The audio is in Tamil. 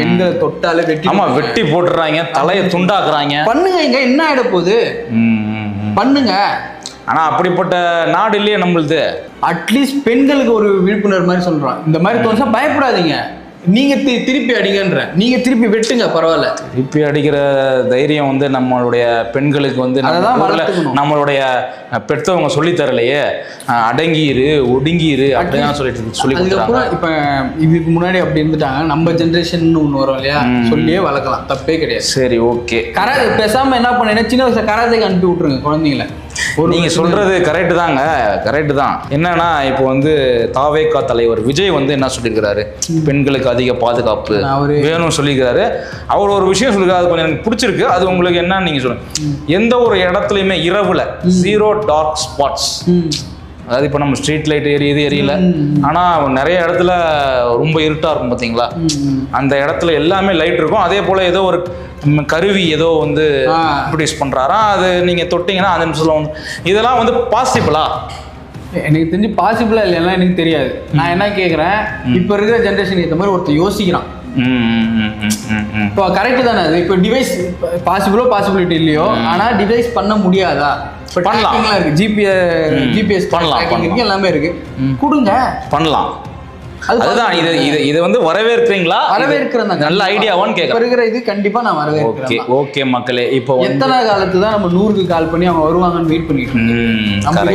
பெண்களை தொட்டாலே வெட்டி போட்டுறாங்க, தலையை துண்டாக்குறாங்க. பண்ணுங்க, இங்க என்ன ஆயிட போகுது, பண்ணுங்க. ஆனா அப்படிப்பட்ட நாடு இல்லையே நம்மளுது. அட்லீஸ்ட் பெண்களுக்கு ஒரு விழிப்புணர்வு மாதிரி சொல்றோம். இந்த மாதிரி தோணுச்சா பயப்படாதீங்க, நீங்க திருப்பி அடிங்கன்ற, நீங்க திருப்பி வெட்டுங்க, பரவாயில்ல. திருப்பி அடிக்கிற தைரியம் நம்மளுடைய பெண்களுக்கு நம்மளுடைய பெற்றவங்க சொல்லி தரலையே. அடங்கிரு, ஒடுங்கிரு அப்படிதான் சொல்லி அதுக்கப்புறம் இப்ப இதுக்கு முன்னாடி அப்படி இருந்துட்டாங்க. நம்ம ஜென்ரேஷன் ஒண்ணு வரும் இல்லையா, சொல்லியே வளர்க்கலாம், தப்பே கிடையாது. சரி, ஓகே. பேசாம என்ன பண்ணீங்கன்னா சின்ன வயசுல கராத்தேக்கு அனுப்பி விட்டுருங்க குழந்தைங்கள. நீங்க சொல்றது கரெக்ட் தாங்க, கரெக்ட் தான். என்னன்னா இப்போ தாவேகா தலைவர் விஜய் என்ன சொல்லியிருக்கிறாரு, பெண்களுக்கு அதிக பாதுகாப்பு வேணும்னு சொல்லியிருக்கிறாரு. அவர் ஒரு விஷயம் சொல்லியிருக்காரு, அது கொஞ்சம் எனக்கு பிடிச்சிருக்கு. அது உங்களுக்கு என்னன்னு நீங்க சொல்லுங்க. எந்த ஒரு இடத்துலையுமே இரவுல 0 டார்க் ஸ்பாட்ஸ், அதாவது இப்போ நம்ம ஸ்ட்ரீட் லைட் எரியல, ஆனால் நிறைய இடத்துல ரொம்ப இருட்டாக இருக்கும் பார்த்தீங்களா, அந்த இடத்துல எல்லாமே லைட் இருக்கும். அதே போல் ஏதோ ஒரு கருவி ஏதோ ப்ரொடியூஸ் பண்ணுறாரா, அது நீங்கள் தொட்டிங்கன்னா அந்த நிமிஷத்தில் இதெல்லாம் பாசிபிளா? எனக்கு தெரிஞ்சு பாசிபிளா இல்லைன்னா எனக்கு தெரியாது. நான் என்ன கேட்குறேன், இப்போ இருக்கிற ஜென்ரேஷன் ஏற்ற மாதிரி ஒருத்தர் யோசிக்கிறான். இப்போ கரெக்ட் தானே அது. இப்போ டிவைஸ் பாசிபிலிட்டி இல்லையோ, ஆனால் டிவைஸ் பண்ண முடியாதா? பண்ணலாம் இருக்கு, ஜிபிஎஸ் பண்ணலாம், எல்லாமே இருக்கு, கொடுங்க, பண்ணலாம். அதுதான் இது வரவேற்கிறீங்களா? வரவேற்கிறேன், நல்ல ஐடியாவான்னு கேட்குறேன். இது கண்டிப்பா நான் வரவேற்கிறேன். ஓகே மக்களே, இப்போ எத்தனை காலத்து தான் நம்ம 100க்கு கால் பண்ணி அவங்க வருவாங்கன்னு வெயிட் பண்ணிட்டு இருக்கோம்.